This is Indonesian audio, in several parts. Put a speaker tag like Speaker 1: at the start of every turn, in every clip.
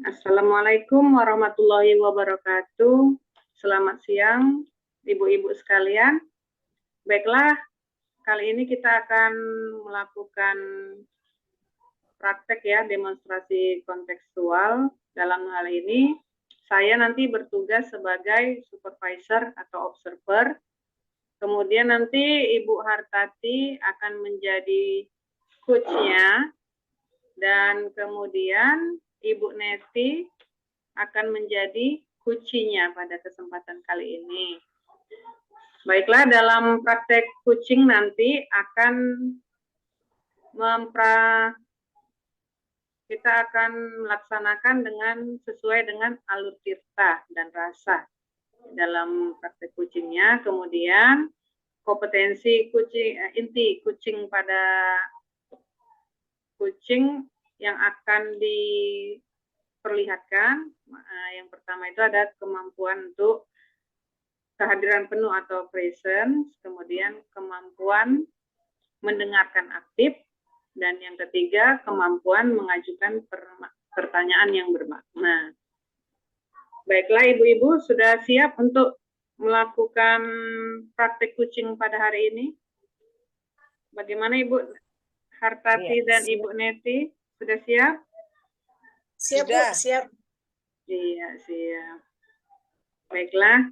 Speaker 1: Assalamualaikum warahmatullahi wabarakatuh. Selamat siang, ibu-ibu sekalian. Baiklah, kali ini kita akan melakukan praktek ya, demonstrasi kontekstual. Dalam hal ini, saya nanti bertugas sebagai supervisor atau observer. Kemudian nanti Ibu Hartati akan menjadi coach-nya, dan kemudian Ibu Neti akan menjadi kucinya pada kesempatan kali ini. Baiklah, dalam praktek coaching nanti akan kita akan melaksanakan sesuai dengan alur tirta dan rasa dalam praktek coachingnya. Kemudian kompetensi inti coaching pada coaching yang akan diperlihatkan. Yang pertama itu ada kemampuan untuk kehadiran penuh atau presence, kemudian kemampuan mendengarkan aktif, dan yang ketiga kemampuan mengajukan pertanyaan yang bermakna. Baiklah, ibu-ibu sudah siap untuk melakukan praktik coaching pada hari ini? Bagaimana Ibu Hartati dan Ibu Neti? Sudah siap?
Speaker 2: Siap, Bu, siap.
Speaker 1: Iya, siap. Baiklah.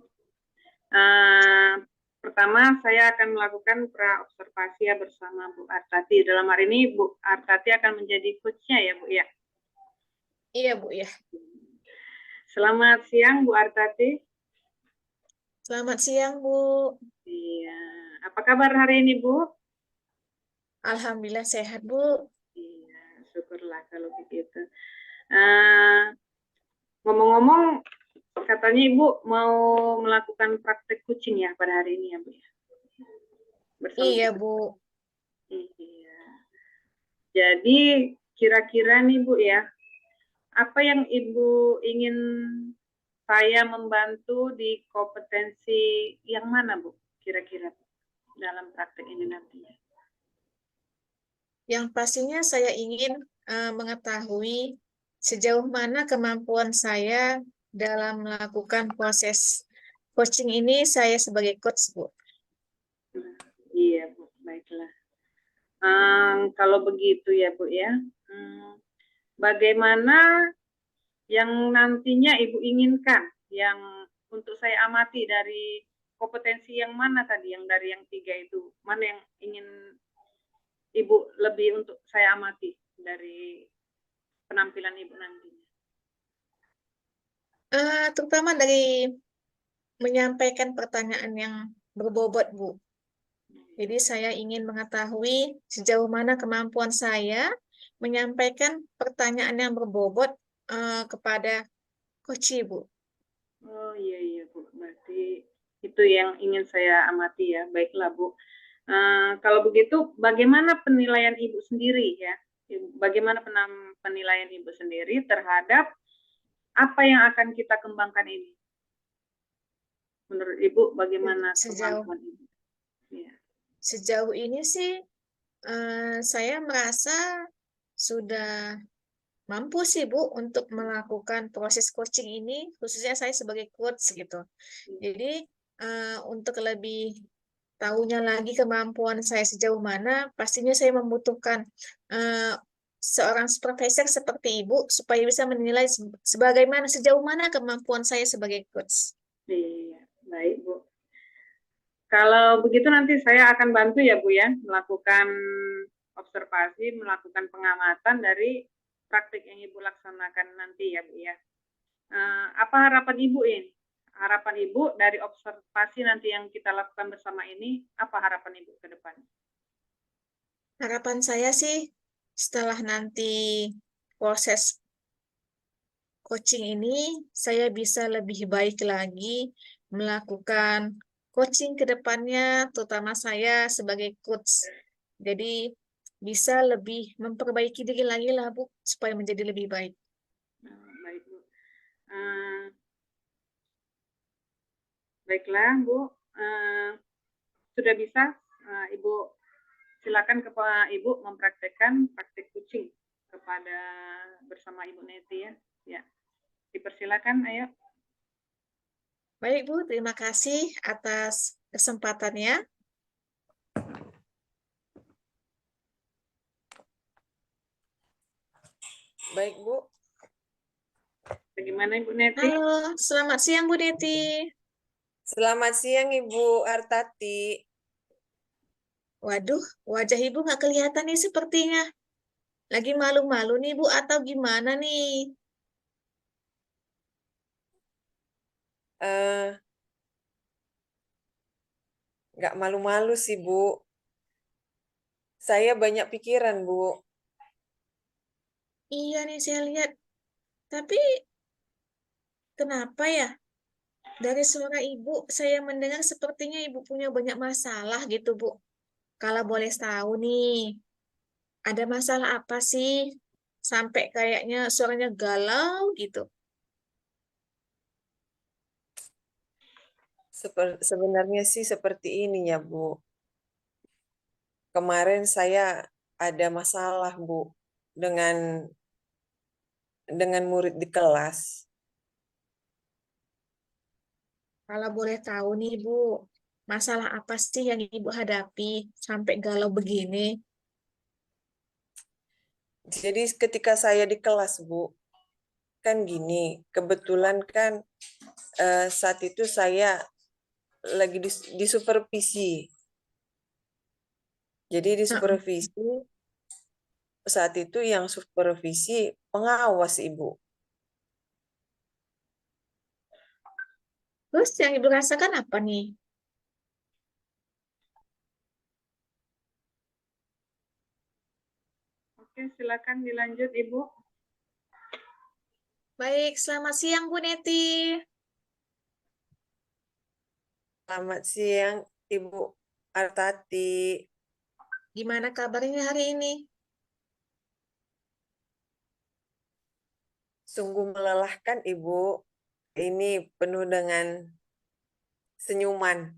Speaker 1: Pertama, saya akan melakukan pra-observasi ya bersama Bu Hartati. Dalam hari ini, Bu Hartati akan menjadi coach-nya ya, Bu ya?
Speaker 2: Iya, Bu, ya.
Speaker 1: Selamat siang, Bu Hartati.
Speaker 2: Selamat siang, Bu.
Speaker 1: Iya. Apa kabar hari ini, Bu?
Speaker 2: Alhamdulillah sehat, Bu.
Speaker 1: Iya, syukurlah kalau begitu. Ngomong-ngomong, katanya Ibu mau melakukan praktek coaching ya pada hari ini ya, Bu? Bersama
Speaker 2: iya,
Speaker 1: kita.
Speaker 2: Bu.
Speaker 1: Iya. Jadi kira-kira nih Bu ya, apa yang Ibu ingin saya membantu di kompetensi yang mana Bu? Kira-kira dalam praktek ini nantinya.
Speaker 2: Yang pastinya saya ingin mengetahui sejauh mana kemampuan saya dalam melakukan proses coaching ini saya sebagai coach, Bu.
Speaker 1: Iya, Bu. Baiklah. Kalau begitu ya, Bu ya. Bagaimana yang nantinya Ibu inginkan, yang untuk saya amati dari kompetensi yang mana tadi, yang dari yang 3 itu, mana yang ingin Ibu lebih untuk saya amati dari penampilan Ibu nantinya?
Speaker 2: Terutama dari menyampaikan pertanyaan yang berbobot, Bu. Jadi saya ingin mengetahui sejauh mana kemampuan saya menyampaikan pertanyaan yang berbobot kepada coach, Bu.
Speaker 1: Oh iya Bu, berarti itu yang ingin saya amati ya. Baiklah Bu. Kalau begitu, bagaimana penilaian Ibu sendiri ya? Bagaimana penilaian Ibu sendiri terhadap apa yang akan kita kembangkan ini? Menurut Ibu, bagaimana kemampuan Ibu? Ya.
Speaker 2: Sejauh ini sih saya merasa sudah mampu sih Bu untuk melakukan proses coaching ini, khususnya saya sebagai coach gitu. Jadi untuk lebih tahunya lagi kemampuan saya sejauh mana, pastinya saya membutuhkan seorang supervisor seperti Ibu supaya bisa menilai sebagaimana sejauh mana kemampuan saya sebagai coach.
Speaker 1: Iya, baik Bu. Kalau begitu nanti saya akan bantu ya Bu ya, melakukan observasi, melakukan pengamatan dari praktik yang Ibu laksanakan nanti ya Bu ya. Apa harapan Ibu ini? Harapan Ibu dari observasi nanti yang kita lakukan bersama ini, apa harapan Ibu ke depan?
Speaker 2: Harapan saya sih setelah nanti proses coaching ini, saya bisa lebih baik lagi melakukan coaching ke depannya, terutama saya sebagai coach. Jadi bisa lebih memperbaiki diri lagi lah Bu, supaya menjadi lebih baik.
Speaker 1: Baik Bu. Baiklah Bu, sudah bisa Ibu silakan kepada Ibu mempraktekkan praktik coaching kepada bersama Ibu Neti ya. Ya, dipersilakan, ayo.
Speaker 2: Baik, Bu. Terima kasih atas kesempatannya.
Speaker 3: Baik, Bu.
Speaker 1: Bagaimana Ibu Neti?
Speaker 2: Halo, selamat siang Bu Neti.
Speaker 3: Selamat siang, Ibu Artati.
Speaker 2: Waduh, wajah Ibu nggak kelihatan nih sepertinya. Lagi malu-malu nih Bu atau gimana nih?
Speaker 3: Eh, nggak malu-malu sih, Bu. Saya banyak pikiran, Bu.
Speaker 2: Iya nih saya lihat. Tapi kenapa ya? Dari suara Ibu, saya mendengar sepertinya Ibu punya banyak masalah gitu Bu. Kalau boleh tahu nih, ada masalah apa sih? Sampai kayaknya suaranya galau gitu.
Speaker 3: Sebenarnya sih seperti ini ya, Bu. Kemarin saya ada masalah, Bu, dengan murid di kelas.
Speaker 2: Kalau boleh tahu nih Bu, masalah apa sih yang Ibu hadapi sampai galau begini?
Speaker 3: Jadi ketika saya di kelas, Bu, kan gini, kebetulan kan saat itu saya lagi di supervisi. Jadi di
Speaker 2: Heeh.
Speaker 3: supervisi, saat itu yang supervisi pengawas, Ibu.
Speaker 2: Terus yang Ibu rasakan apa nih?
Speaker 1: Oke, silakan dilanjut Ibu.
Speaker 2: Baik, selamat siang Bu Neti.
Speaker 3: Selamat siang, Ibu Artati.
Speaker 2: Gimana kabarnya hari ini?
Speaker 3: Sungguh melelahkan, Ibu. Ini penuh dengan senyuman.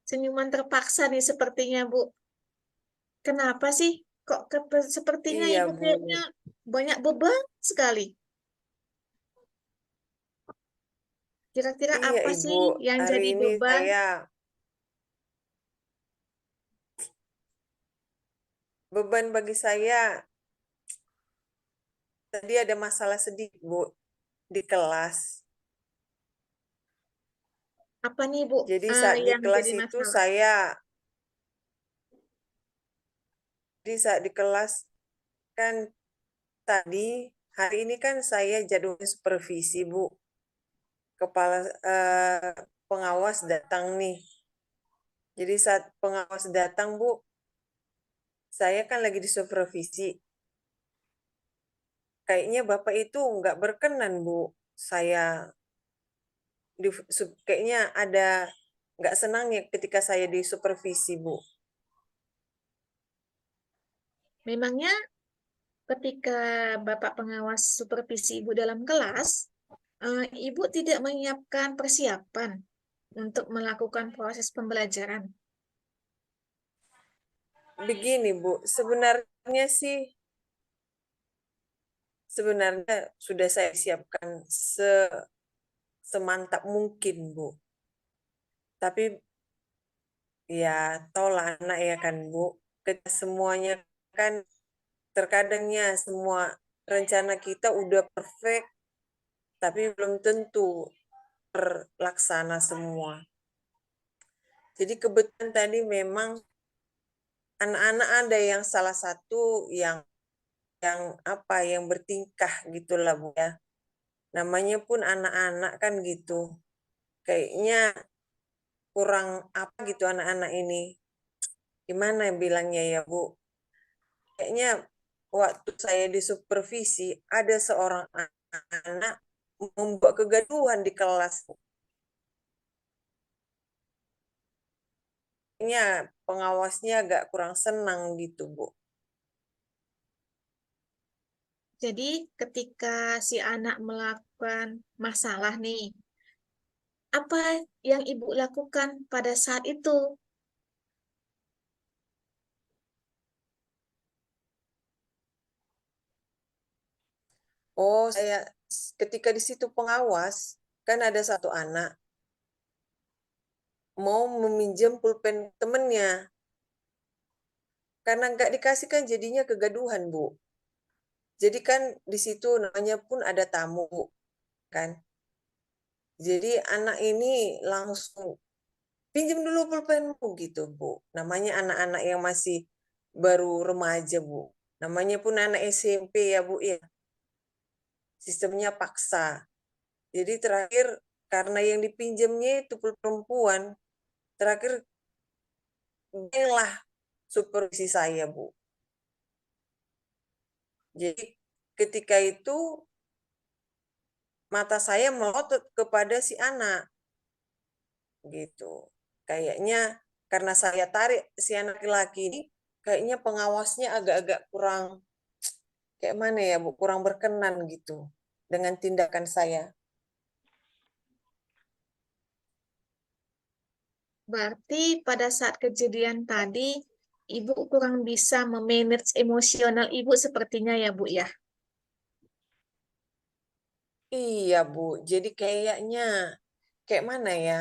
Speaker 2: Senyuman terpaksa nih sepertinya Bu. Kenapa sih? Kok sepertinya
Speaker 3: Iya,
Speaker 2: Ibu
Speaker 3: Bu.
Speaker 2: kayaknya banyak beban sekali. Kira-kira
Speaker 3: Iya,
Speaker 2: apa
Speaker 3: Ibu.
Speaker 2: sih yang
Speaker 3: Hari
Speaker 2: jadi
Speaker 3: ini
Speaker 2: beban?
Speaker 3: beban bagi saya, tadi ada masalah sedikit, Bu, di kelas.
Speaker 2: Apa nih Bu
Speaker 3: Jadi saat di
Speaker 2: yang
Speaker 3: kelas
Speaker 2: jadi
Speaker 3: itu
Speaker 2: masalah?
Speaker 3: saat di kelas kan tadi, hari ini kan saya jadwalnya supervisi, Bu. Kepala pengawas datang nih. Jadi saat pengawas datang, Bu, saya kan lagi di supervisi. Kayaknya Bapak itu nggak berkenan, Bu. Saya kayaknya ada nggak senang ya ketika saya di supervisi, Bu.
Speaker 2: Memangnya ketika Bapak pengawas supervisi Ibu dalam kelas, Ibu tidak menyiapkan persiapan untuk melakukan proses pembelajaran.
Speaker 3: Begini, Bu, sebenarnya sudah saya siapkan semantap mungkin, Bu. Tapi ya, taulah anak ya kan, Bu. Kita semuanya kan terkadangnya semua rencana kita udah perfect, tapi belum tentu terlaksana semua. Jadi kebetulan tadi memang anak-anak ada yang salah satu yang bertingkah gitulah, Bu ya. Namanya pun anak-anak kan gitu. Kayaknya kurang apa gitu anak-anak ini. Gimana bilangnya ya, Bu? Kayaknya waktu saya di supervisi ada seorang anak membuat kegaduhan di kelas. Kayaknya pengawasnya agak kurang senang gitu, Bu.
Speaker 2: Jadi ketika si anak melakukan masalah nih, apa yang Ibu lakukan pada saat itu?
Speaker 3: Oh, saya ketika di situ pengawas, kan ada satu anak mau meminjam pulpen temennya. Karena nggak dikasih kan jadinya kegaduhan, Bu. Jadi kan di situ namanya pun ada tamu, kan. Jadi anak ini langsung, "Pinjam dulu pulpenmu," gitu, Bu. Namanya anak-anak yang masih baru remaja, Bu. Namanya pun anak SMP ya, Bu, ya. Sistemnya paksa. Jadi terakhir karena yang dipinjamnya itu perempuan, terakhir lah supervisi saya, Bu. Jadi ketika itu mata saya melotot kepada si anak, gitu. Kayaknya karena saya tarik si anak laki-laki ini, kayaknya pengawasnya agak-agak kurang, kayak mana ya, Bu, kurang berkenan gitu dengan tindakan saya.
Speaker 2: Berarti pada saat kejadian tadi, Ibu kurang bisa memanage emosional Ibu sepertinya ya, Bu ya.
Speaker 3: Iya, Bu. Jadi kayaknya kayak mana ya?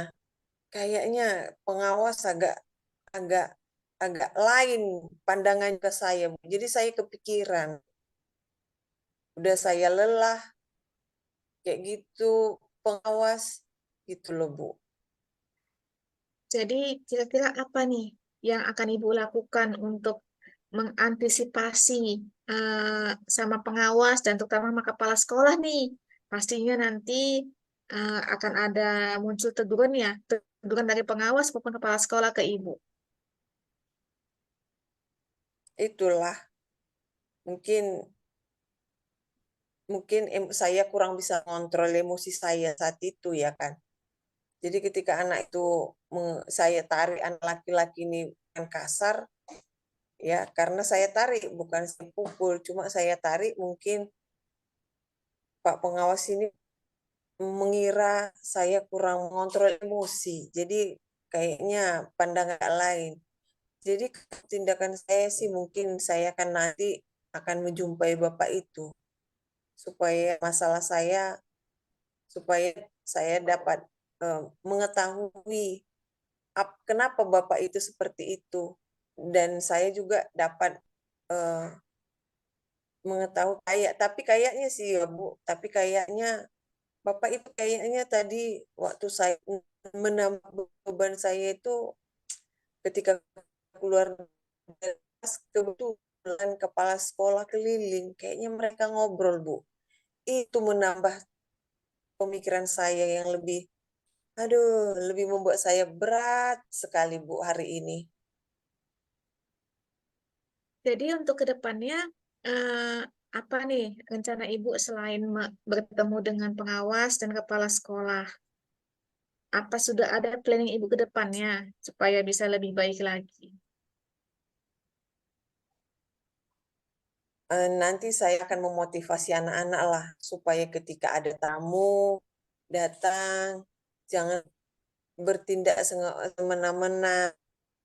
Speaker 3: Kayaknya pengawas agak agak agak lain pandangan ke saya, Bu. Jadi saya kepikiran, udah saya lelah kayak gitu pengawas gitu loh, Bu.
Speaker 2: Jadi kira-kira apa nih yang akan Ibu lakukan untuk mengantisipasi sama pengawas dan terutama sama kepala sekolah nih? Pastinya nanti akan ada muncul teguran ya, teguran dari pengawas maupun kepala sekolah ke Ibu.
Speaker 3: Itulah mungkin mungkin saya kurang bisa kontrol emosi saya saat itu ya kan. Jadi ketika anak itu saya tarik anak laki-laki ini dengan kasar ya, karena saya tarik bukan saya pukul, cuma saya tarik mungkin Pak pengawas ini mengira saya kurang mengontrol emosi. Jadi kayaknya pandangan lain. Jadi tindakan saya sih mungkin saya akan nanti akan menjumpai Bapak itu supaya masalah supaya saya dapat mengetahui kenapa Bapak itu seperti itu dan saya juga dapat eh, mengetahui tapi kayaknya sih ya Bu, tapi kayaknya Bapak itu kayaknya tadi waktu saya menambah beban saya itu ketika keluar dari kelas kebetulan kepala sekolah keliling, kayaknya mereka ngobrol, Bu. Itu menambah pemikiran saya yang lebih, aduh, lebih membuat saya berat sekali, Bu, hari ini.
Speaker 2: Jadi untuk kedepannya eh, apa nih rencana Ibu selain bertemu dengan pengawas dan kepala sekolah? Apa sudah ada planning Ibu ke depannya supaya bisa lebih baik lagi?
Speaker 3: Nanti saya akan memotivasi anak-anak lah supaya ketika ada tamu datang jangan bertindak semena-mena.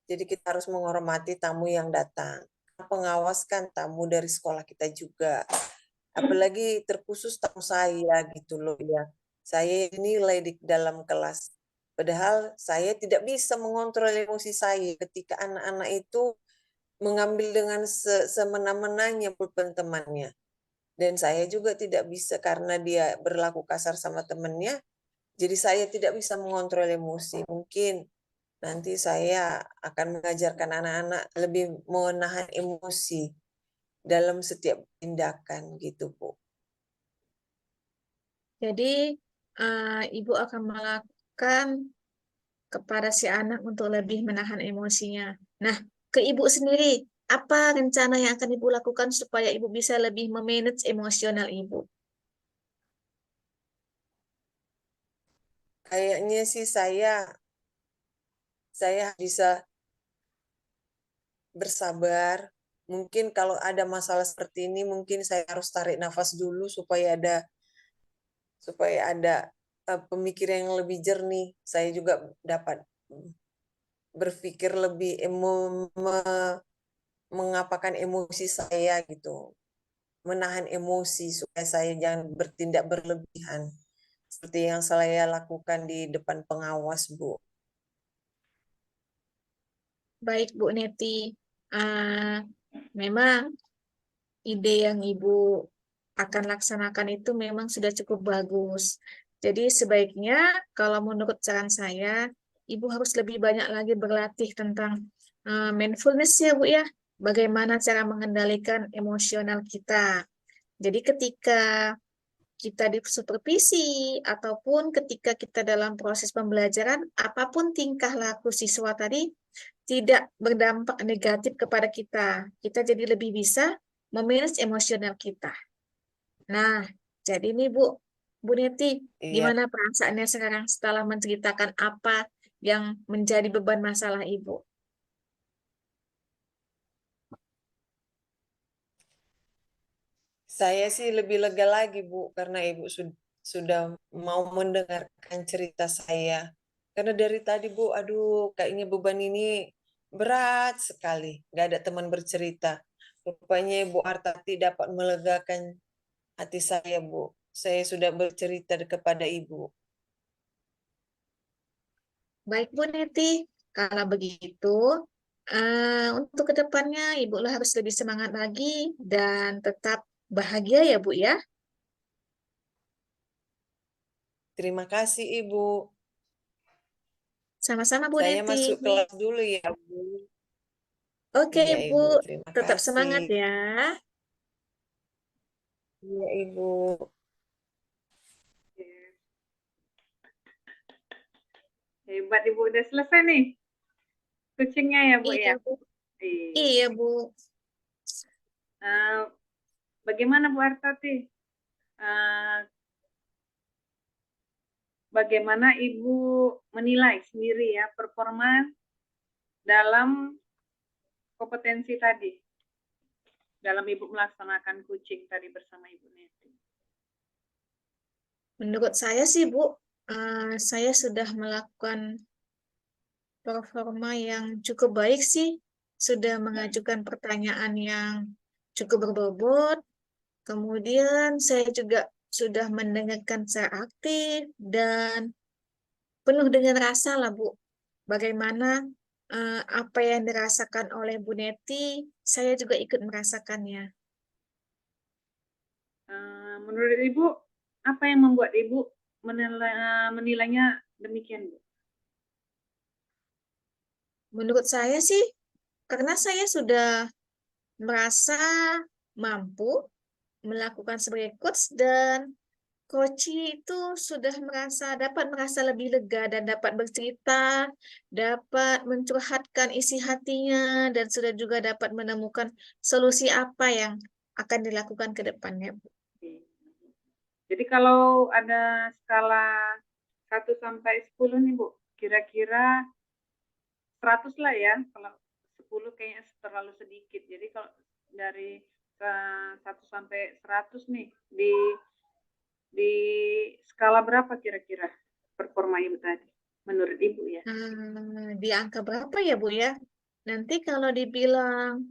Speaker 3: Jadi kita harus menghormati tamu yang datang. Pengawas kan tamu dari sekolah kita juga. Apalagi terkhusus tamu saya gitu loh ya. Saya nilai di dalam kelas. Padahal saya tidak bisa mengontrol emosi saya ketika anak-anak itu mengambil dengan semena-menanya pulpen temannya. Dan saya juga tidak bisa karena dia berlaku kasar sama temannya, jadi saya tidak bisa mengontrol emosi. Mungkin nanti saya akan mengajarkan anak-anak lebih menahan emosi dalam setiap tindakan gitu, Bu.
Speaker 2: Jadi Ibu akan melakukan kepada si anak untuk lebih menahan emosinya. Nah, ke Ibu sendiri, apa rencana yang akan Ibu lakukan supaya Ibu bisa lebih memanage emosional Ibu?
Speaker 3: Kayaknya sih saya bisa bersabar. Mungkin kalau ada masalah seperti ini, mungkin saya harus tarik nafas dulu supaya ada pemikiran yang lebih jernih. Saya juga dapat berpikir lebih mengapakan emosi saya gitu. menahan emosi supaya saya jangan bertindak berlebihan. Seperti yang saya lakukan di depan pengawas, Bu.
Speaker 2: Baik, Bu Neti. Memang ide yang Ibu akan laksanakan itu memang sudah cukup bagus. Jadi sebaiknya kalau menurut saran saya, Ibu harus lebih banyak lagi berlatih tentang mindfulness ya Bu ya. Bagaimana cara mengendalikan emosional kita. Jadi ketika kita disupervisi ataupun ketika kita dalam proses pembelajaran, apapun tingkah laku siswa tadi tidak berdampak negatif kepada kita. Kita jadi lebih bisa memanage emosional kita. Nah, jadi nih Bu Neti,
Speaker 3: Iya,
Speaker 2: gimana perasaannya sekarang setelah menceritakan apa yang menjadi beban masalah Ibu?
Speaker 3: saya sih lebih lega lagi, Bu, karena Ibu sudah mau mendengarkan cerita saya. Karena dari tadi, Bu, aduh, kayaknya beban ini berat sekali. Gak ada teman bercerita. Rupanya Ibu Artati dapat melegakan hati saya, Bu. Saya sudah bercerita kepada Ibu.
Speaker 2: Baik Bu Neti, kalau begitu untuk kedepannya Ibu lah harus lebih semangat lagi dan tetap bahagia ya Bu ya.
Speaker 3: Terima kasih, Ibu.
Speaker 2: Sama-sama Bu
Speaker 3: Saya
Speaker 2: Neti.
Speaker 3: masuk kelas dulu ya, Bu.
Speaker 2: Oke
Speaker 3: Iya,
Speaker 2: Ibu,
Speaker 3: Ibu. Terima
Speaker 2: tetap
Speaker 3: kasih.
Speaker 2: semangat ya.
Speaker 3: Iya, Ibu.
Speaker 1: Hebat Ibu, udah selesai nih coachingnya ya Bu
Speaker 2: Iya
Speaker 1: ya?
Speaker 2: Bu.
Speaker 1: Iya.
Speaker 2: Iya Bu.
Speaker 1: Bagaimana Bu Artati? Bagaimana Ibu menilai sendiri ya performa dalam kompetensi tadi, dalam Ibu melaksanakan coaching tadi bersama Ibu Neti?
Speaker 2: Menurut saya sih Bu, saya sudah melakukan performa yang cukup baik sih. Sudah mengajukan pertanyaan yang cukup berbobot. Kemudian saya juga sudah mendengarkan secara aktif dan penuh dengan rasa lah Bu. Bagaimana apa yang dirasakan oleh Bu Neti, saya juga ikut merasakannya.
Speaker 1: Menurut Ibu, apa yang membuat Ibu menilainya demikian, Bu?
Speaker 2: Menurut saya sih, karena saya sudah merasa mampu melakukan sebagai coach dan coach itu sudah dapat merasa lebih lega dan dapat bercerita, dapat mencurhatkan isi hatinya, dan sudah juga dapat menemukan solusi apa yang akan dilakukan ke depannya, Bu.
Speaker 1: Jadi kalau ada skala 1 sampai 10 nih, Bu, kira-kira 100 lah ya, kalau 10 kayaknya terlalu sedikit. Jadi kalau dari 1 sampai 100 nih, di skala berapa kira-kira performa Ibu tadi, menurut Ibu ya?
Speaker 2: Di angka berapa ya, Bu ya? Nanti kalau dibilang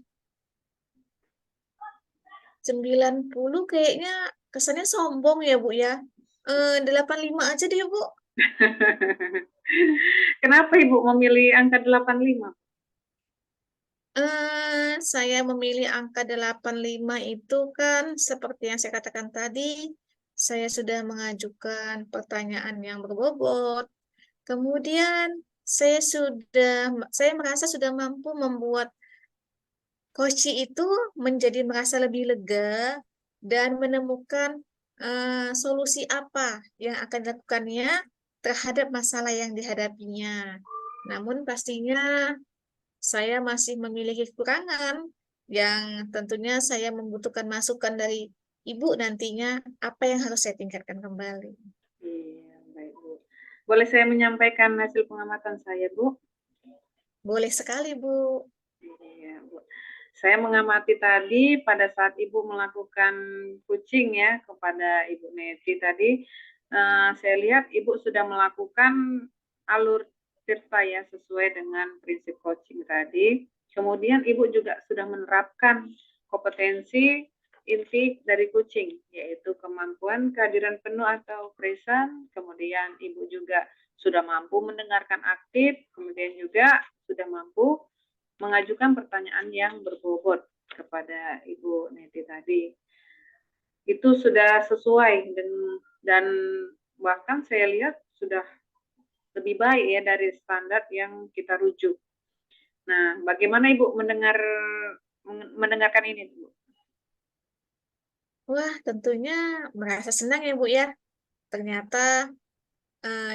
Speaker 2: 90 kayaknya kesannya sombong ya, Bu ya. 85 aja deh, Bu.
Speaker 1: Kenapa Ibu memilih angka 85?
Speaker 2: Saya memilih angka 85 itu kan seperti yang saya katakan tadi, saya sudah mengajukan pertanyaan yang berbobot. Kemudian saya merasa sudah mampu membuat coach itu menjadi merasa lebih lega dan menemukan solusi apa yang akan dilakukannya terhadap masalah yang dihadapinya. Namun pastinya saya masih memiliki kekurangan yang tentunya saya membutuhkan masukan dari Ibu nantinya apa yang harus saya tingkatkan kembali.
Speaker 1: Iya, baik Bu. Boleh saya menyampaikan hasil pengamatan saya, Bu?
Speaker 2: Boleh sekali, Bu.
Speaker 1: Iya, Bu. Saya mengamati tadi pada saat Ibu melakukan coaching ya kepada Ibu Neti tadi, saya lihat Ibu sudah melakukan alur cerita ya sesuai dengan prinsip coaching tadi. Kemudian Ibu juga sudah menerapkan kompetensi inti dari coaching, yaitu kemampuan kehadiran penuh atau present, kemudian Ibu juga sudah mampu mendengarkan aktif, kemudian juga sudah mampu mengajukan pertanyaan yang berbobot kepada Ibu Neti tadi. Itu sudah sesuai dan bahkan saya lihat sudah lebih baik ya dari standar yang kita rujuk. Nah, bagaimana Ibu mendengarkan ini, Bu?
Speaker 2: Wah, tentunya merasa senang ya Bu ya. Ternyata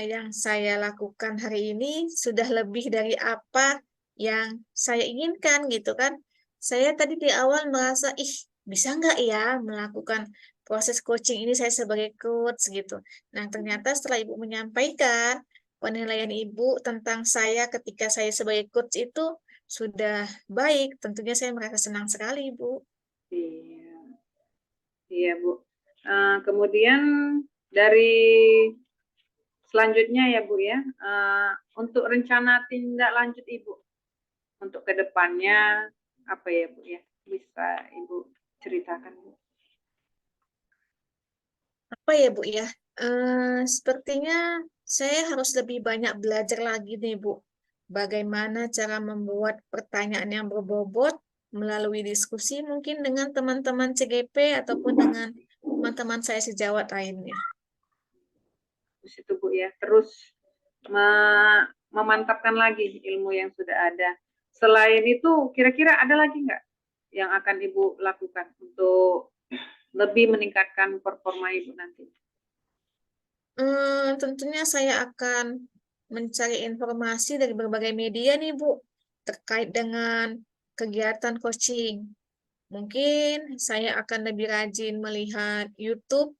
Speaker 2: yang saya lakukan hari ini sudah lebih dari apa yang saya inginkan gitu kan. Saya tadi di awal merasa, ih bisa nggak ya melakukan proses coaching ini saya sebagai coach gitu. Nah ternyata setelah Ibu menyampaikan penilaian Ibu tentang saya ketika saya sebagai coach itu sudah baik, tentunya saya merasa senang sekali Bu.
Speaker 1: Iya, iya Bu. Kemudian dari selanjutnya ya Bu ya, untuk rencana tindak lanjut Ibu untuk kedepannya apa ya Bu ya? Bisa Ibu ceritakan Bu?
Speaker 2: Apa ya Bu ya? Sepertinya saya harus lebih banyak belajar lagi nih Bu. Bagaimana cara membuat pertanyaan yang berbobot melalui diskusi mungkin dengan teman-teman CGP ataupun dengan teman-teman saya sejawat lainnya.
Speaker 1: Terus itu Bu ya, terus memantapkan lagi ilmu yang sudah ada. Selain itu, kira-kira ada lagi nggak yang akan Ibu lakukan untuk lebih meningkatkan performa Ibu nanti?
Speaker 2: Tentunya saya akan mencari informasi dari berbagai media nih Bu, terkait dengan kegiatan coaching. Mungkin saya akan lebih rajin melihat YouTube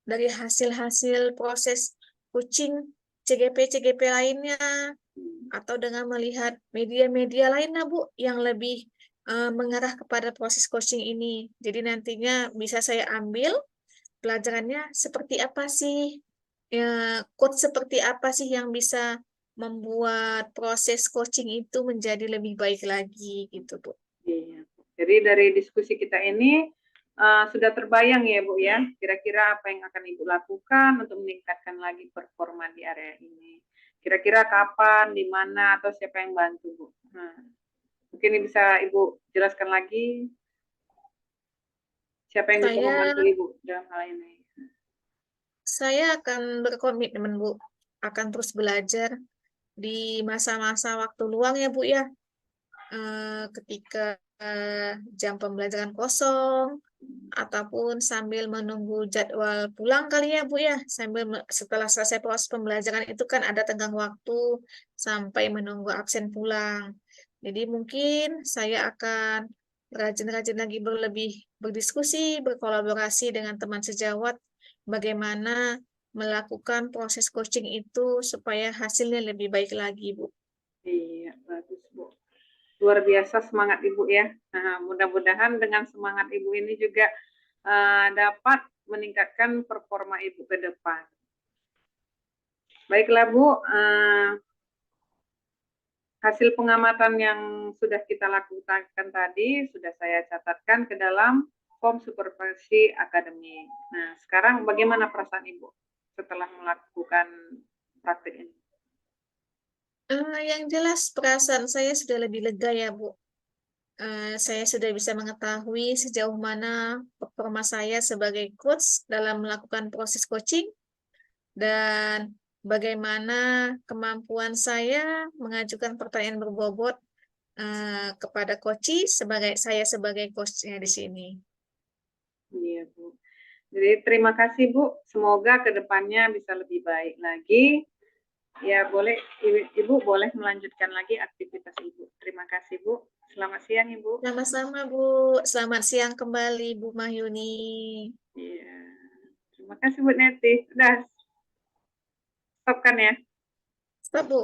Speaker 2: dari hasil-hasil proses coaching CGP-CGP lainnya, atau dengan melihat media-media lainnya Bu, yang lebih mengarah kepada proses coaching ini. Jadi nantinya bisa saya ambil pelajarannya seperti apa sih, quote seperti apa sih yang bisa membuat proses coaching itu menjadi lebih baik lagi gitu Bu.
Speaker 1: Iya. Jadi dari diskusi kita ini sudah terbayang ya Bu ya, kira-kira apa yang akan Ibu lakukan untuk meningkatkan lagi performa di area ini. Kira-kira kapan, di mana, atau siapa yang bantu Bu? Nah, mungkin bisa Ibu jelaskan lagi siapa yang bisa membantu
Speaker 2: Saya
Speaker 1: Ibu dalam hal ini.
Speaker 2: Saya akan berkomitmen, Bu, akan terus belajar di masa-masa waktu luang ya, Bu, ya. Ketika jam pembelajaran kosong, ataupun sambil menunggu jadwal pulang kali ya, Bu, ya. Setelah selesai proses pembelajaran itu kan ada tenggang waktu sampai menunggu absen pulang. Jadi mungkin saya akan rajin-rajin lagi berdiskusi, berkolaborasi dengan teman sejawat, bagaimana melakukan proses coaching itu supaya hasilnya lebih baik lagi, Bu.
Speaker 1: Iya, bagus Bu. Luar biasa semangat Ibu ya. Nah, mudah-mudahan dengan semangat Ibu ini juga dapat meningkatkan performa Ibu ke depan. Baiklah Bu, hasil pengamatan yang sudah kita lakukan tadi sudah saya catatkan ke dalam form supervisi akademik. Nah, sekarang bagaimana perasaan Ibu setelah melakukan praktik ini?
Speaker 2: Yang jelas perasaan saya sudah lebih lega ya, Bu. Saya sudah bisa mengetahui sejauh mana performa saya sebagai coach dalam melakukan proses coaching dan bagaimana kemampuan saya mengajukan pertanyaan berbobot kepada saya sebagai coach-nya di sini.
Speaker 1: Iya Bu. Jadi terima kasih Bu. Semoga kedepannya bisa lebih baik lagi. Ya boleh Ibu boleh melanjutkan lagi aktivitas Ibu. Terima kasih Bu. Selamat siang Ibu.
Speaker 2: Sama-sama, Bu. Selamat siang kembali, Bu Mahyuni.
Speaker 1: Iya. Terima kasih Bu Neti. Sudah stop kan ya?
Speaker 2: Stop, Bu.